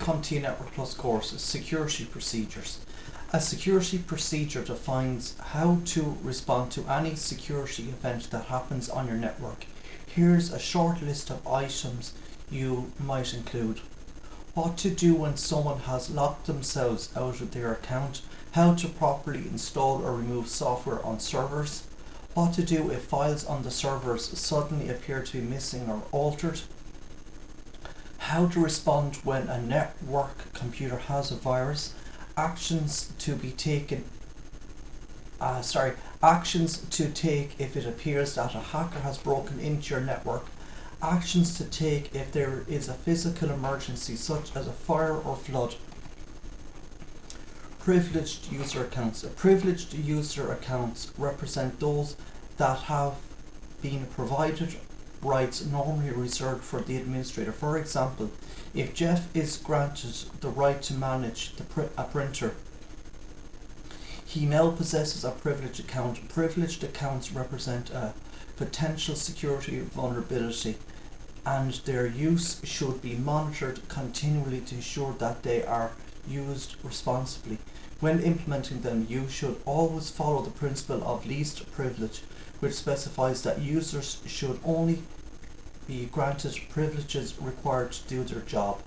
Comptia Network Plus course, Security Procedures. A security procedure defines how to respond to any security event that happens on your network. Here's a short list of items you might include. What to do when someone has locked themselves out of their account, how to properly install or remove software on servers, what to do if files on the servers suddenly appear to be missing or altered, how to respond when a network computer has a virus, actions to take if it appears that a hacker has broken into your network, actions to take if there is a physical emergency such as a fire or flood. Privileged user accounts. Privileged user accounts represent those that have been provided rights normally reserved for the administrator. For example, if Jeff is granted the right to manage a printer, he now possesses a privileged account. Privileged accounts represent a potential security vulnerability, and their use should be monitored continually to ensure that they are used responsibly. When implementing them, you should always follow the principle of least privilege, which specifies that users should only be granted privileges required to do their job.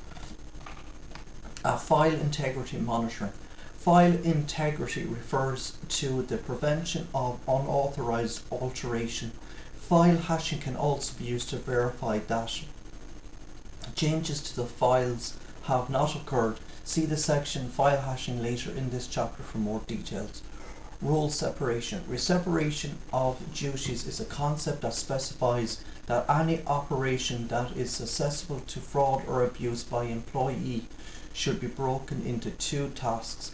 File integrity monitoring. File integrity refers to the prevention of unauthorized alteration. File hashing can also be used to verify that changes to the files have not occurred. See the section File Hashing later in this chapter for more details. Role separation. Separation of duties is a concept that specifies that any operation that is susceptible to fraud or abuse by an employee should be broken into two tasks,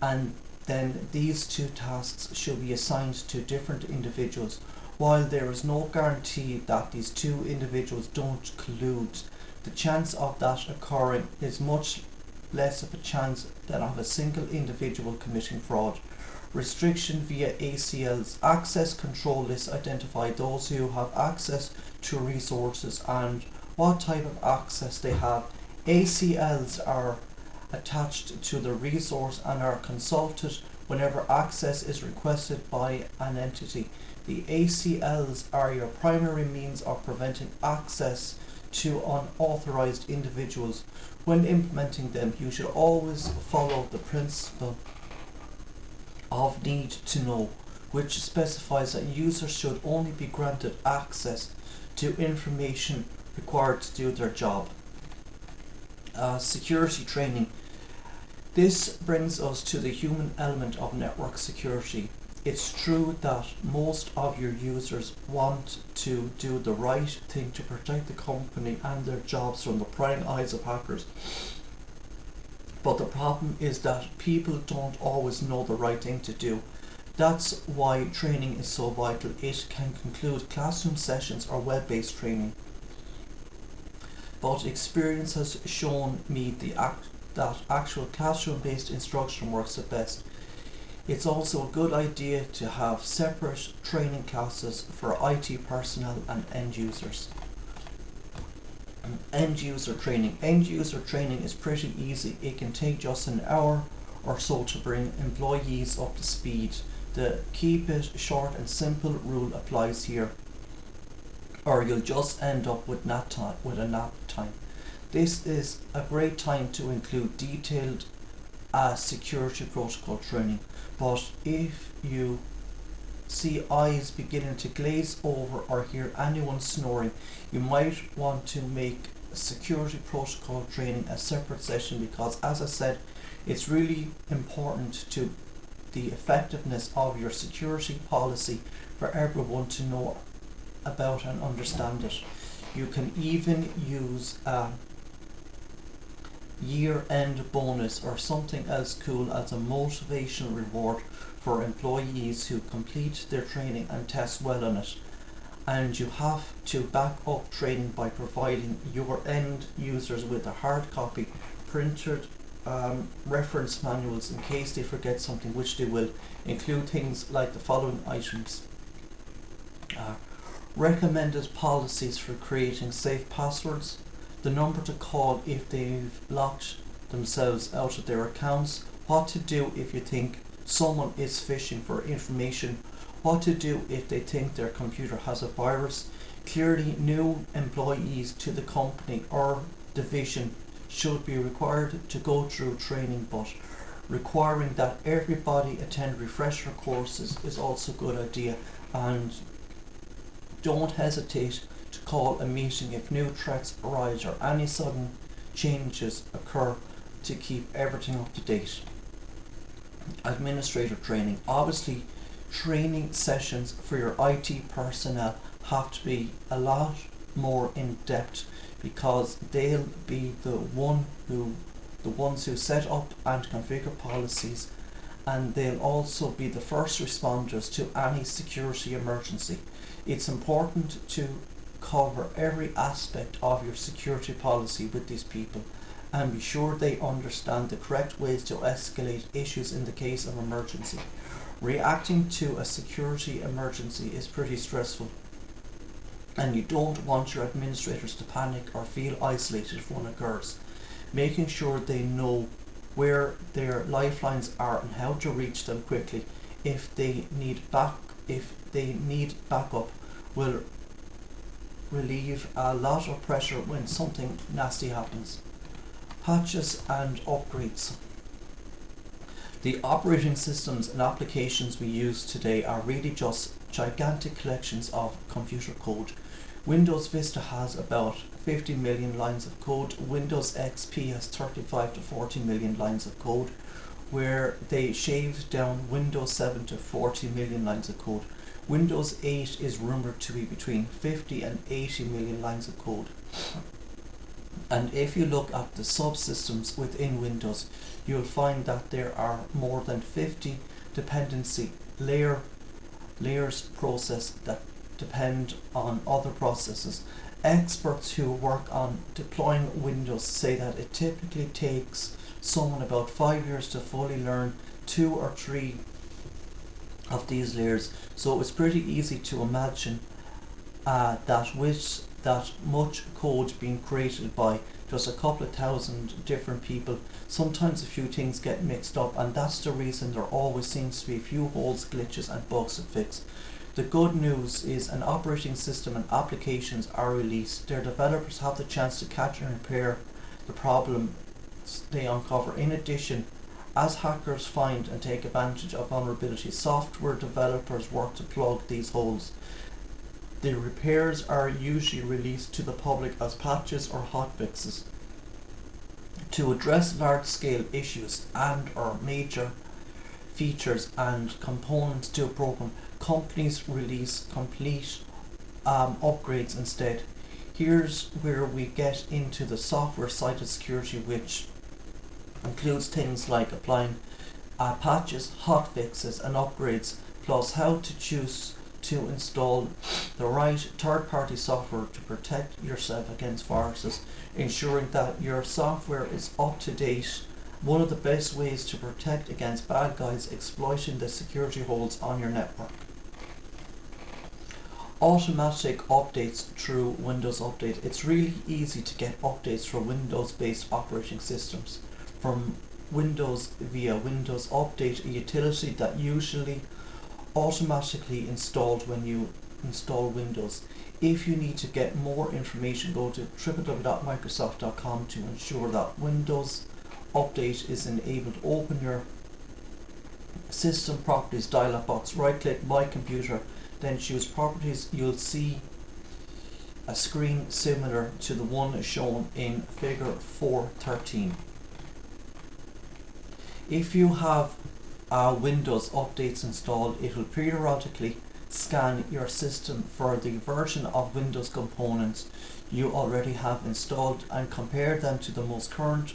and then these two tasks should be assigned to different individuals. While there is no guarantee that these two individuals don't collude, the chance of that occurring is much less of a chance than of a single individual committing fraud. Restriction via ACLs. Access control lists identify those who have access to resources and what type of access they have. ACLs are attached to the resource and are consulted whenever access is requested by an entity. The ACLs are your primary means of preventing access to unauthorized individuals. When implementing them, you should always follow the principle of need to know, which specifies that users should only be granted access to information required to do their job. Security training. This brings us to the human element of network security. It's true that most of your users want to do the right thing to protect the company and their jobs from the prying eyes of hackers. But the problem is that people don't always know the right thing to do. That's why training is so vital. It can include classroom sessions or web-based training. But experience has shown me that actual classroom-based instruction works the best. It's also a good idea to have separate training classes for IT personnel and end users. End user training. End user training is pretty easy. It can take just an hour or so to bring employees up to speed. The keep it short and simple rule applies here, or you'll just end up with a nap time. This is a great time to include detailed security protocol training, but if you see eyes beginning to glaze over or hear anyone snoring, you might want to make security protocol training a separate session, because as I said, it's really important to the effectiveness of your security policy for everyone to know about and understand it. You can even use a year-end bonus or something as cool as a motivational reward for employees who complete their training and test well on it. And you have to back up training by providing your end users with a hard copy printed reference manuals in case they forget something, which they will. Include things like the following items. Recommended policies for creating safe passwords, the number to call if they've locked themselves out of their accounts, what to do if you think someone is phishing for information, what to do if they think their computer has a virus. Clearly, new employees to the company or division should be required to go through training, but requiring that everybody attend refresher courses is also a good idea. And don't hesitate to call a meeting if new threats arise or any sudden changes occur to keep everything up to date. Administrator training. Obviously, training sessions for your IT personnel have to be a lot more in depth, because they'll be the ones who set up and configure policies, and they'll also be the first responders to any security emergency. It's important to cover every aspect of your security policy with these people and be sure they understand the correct ways to escalate issues in the case of emergency. Reacting to a security emergency is pretty stressful, and you don't want your administrators to panic or feel isolated if one occurs. Making sure they know where their lifelines are and how to reach them quickly if they need backup will relieve a lot of pressure when something nasty happens. Patches and upgrades. The operating systems and applications we use today are really just gigantic collections of computer code. Windows Vista has about 50 million lines of code. Windows XP has 35 to 40 million lines of code, where they shaved down Windows 7 to 40 million lines of code. Windows 8 is rumored to be between 50 and 80 million lines of code. And if you look at the subsystems within Windows, you'll find that there are more than 50 dependency layers process that depend on other processes. Experts who work on deploying Windows say that it typically takes someone about 5 years to fully learn 2 or 3 of these layers. So it's pretty easy to imagine that with that much code being created by just a couple of thousand different people, sometimes a few things get mixed up, and that's the reason there always seems to be a few holes, glitches and bugs to fix. The good news is an operating system and applications are released. Their developers have the chance to catch and repair the problems they uncover. In addition, as hackers find and take advantage of vulnerabilities, software developers work to plug these holes. The repairs are usually released to the public as patches or hotfixes. To address large-scale issues and or major features and components to a program, companies release complete upgrades instead. Here's where we get into the software side of security, which includes things like applying patches, hotfixes and upgrades, plus how to choose to install the right third-party software to protect yourself against viruses, ensuring that your software is up to date. One of the best ways to protect against bad guys exploiting the security holes on your network. Automatic updates through Windows Update. It's really easy to get updates for Windows-based operating systems from Windows via Windows Update, a utility that usually automatically installed when you install Windows. If you need to get more information, go to www.microsoft.com to ensure that Windows Update is enabled. Open your System Properties dialog box, right click My Computer, then choose Properties. You'll see a screen similar to the one shown in figure 4.13. If you have Windows updates installed, it will periodically scan your system for the version of Windows components you already have installed and compare them to the most current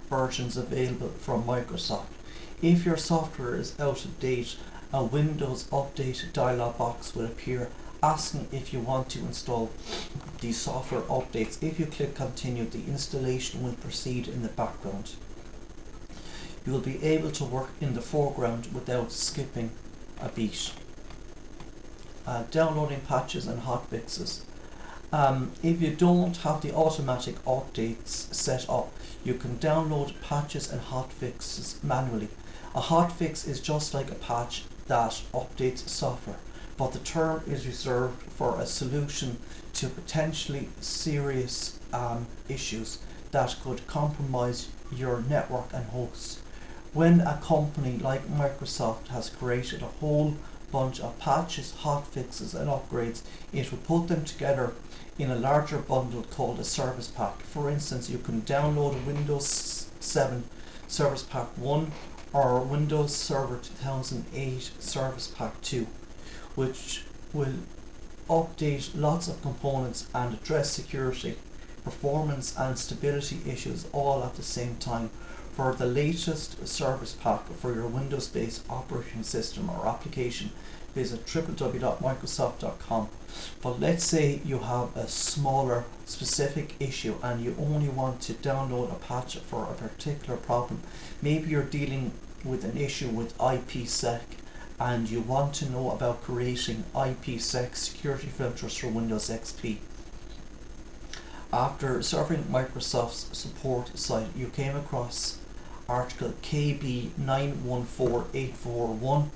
versions available from Microsoft. If your software is out of date, a Windows Update dialog box will appear asking if you want to install these software updates. If you click continue, the installation will proceed in the background. You will be able to work in the foreground without skipping a beat. Downloading patches and hotfixes. If you don't have the automatic updates set up, you can download patches and hotfixes manually. A hotfix is just like a patch that updates software, but the term is reserved for a solution to potentially serious issues that could compromise your network and hosts. When a company like Microsoft has created a whole bunch of patches, hotfixes and upgrades, it will put them together in a larger bundle called a service pack. For instance, you can download a Windows 7 Service Pack 1 or Windows Server 2008 Service Pack 2, which will update lots of components and address security, performance and stability issues all at the same time. For the latest service pack for your Windows-based operating system or application, visit www.microsoft.com. But let's say you have a smaller specific issue and you only want to download a patch for a particular problem. Maybe you're dealing with an issue with IPsec and you want to know about creating IPsec security filters for Windows XP. After surfing Microsoft's support site, you came across article KB914841,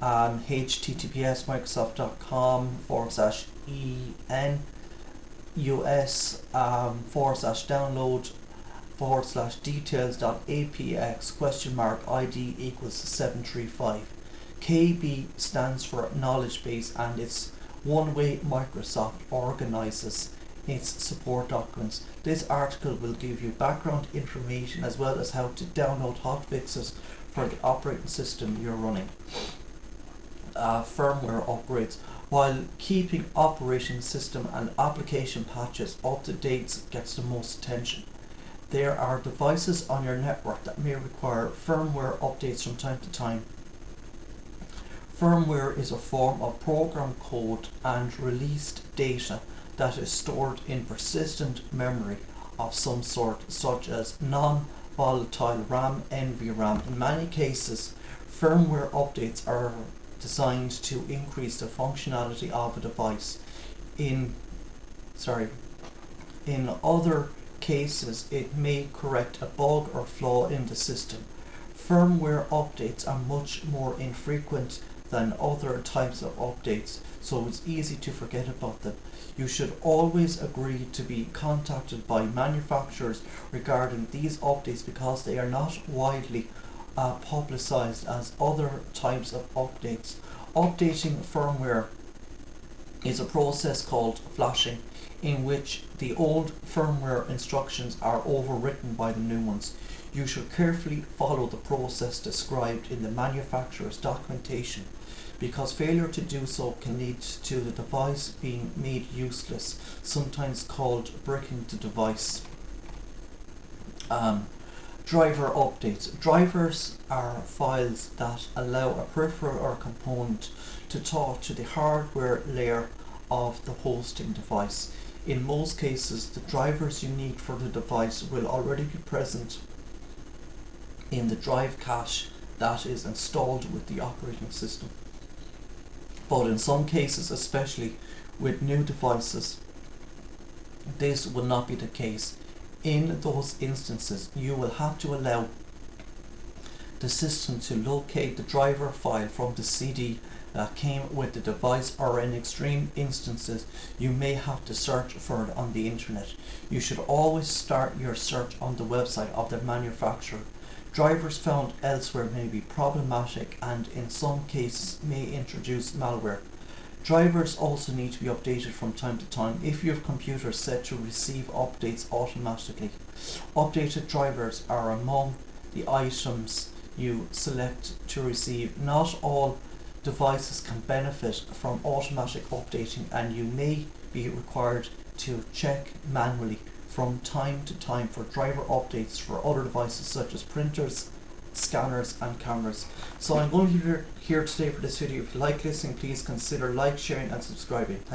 https microsoft.com/en/download/details.apx ? ID = 735. KB stands for knowledge base, and it's one way Microsoft organizes its support documents. This article will give you background information as well as how to download hotfixes for the operating system you're running. Firmware upgrades. While keeping operating system and application patches up to date gets the most attention, there are devices on your network that may require firmware updates from time to time. Firmware is a form of program code and released data that is stored in persistent memory of some sort, such as non-volatile RAM, NVRAM. In many cases, firmware updates are designed to increase the functionality of a device. In other cases, it may correct a bug or flaw in the system. Firmware updates are much more infrequent than other types of updates, so it's easy to forget about them. You should always agree to be contacted by manufacturers regarding these updates because they are not widely publicized as other types of updates. Updating firmware is a process called flashing, in which the old firmware instructions are overwritten by the new ones. You should carefully follow the process described in the manufacturer's documentation, because failure to do so can lead to the device being made useless, sometimes called breaking the device. Driver updates. Drivers are files that allow a peripheral or component to talk to the hardware layer of the hosting device. In most cases, the drivers you need for the device will already be present in the drive cache that is installed with the operating system. But in some cases, especially with new devices, this will not be the case. In those instances, you will have to allow the system to locate the driver file from the CD that came with the device, or in extreme instances, you may have to search for it on the internet. You should always start your search on the website of the manufacturer. Drivers found elsewhere may be problematic and in some cases may introduce malware. Drivers also need to be updated from time to time if you have computers set to receive updates automatically. Updated drivers are among the items you select to receive. Not all devices can benefit from automatic updating, and you may be required to check manually from time to time for driver updates for other devices such as printers, scanners and cameras. So I'm going to leave it here today for this video. If you like listening, please consider like, sharing and subscribing.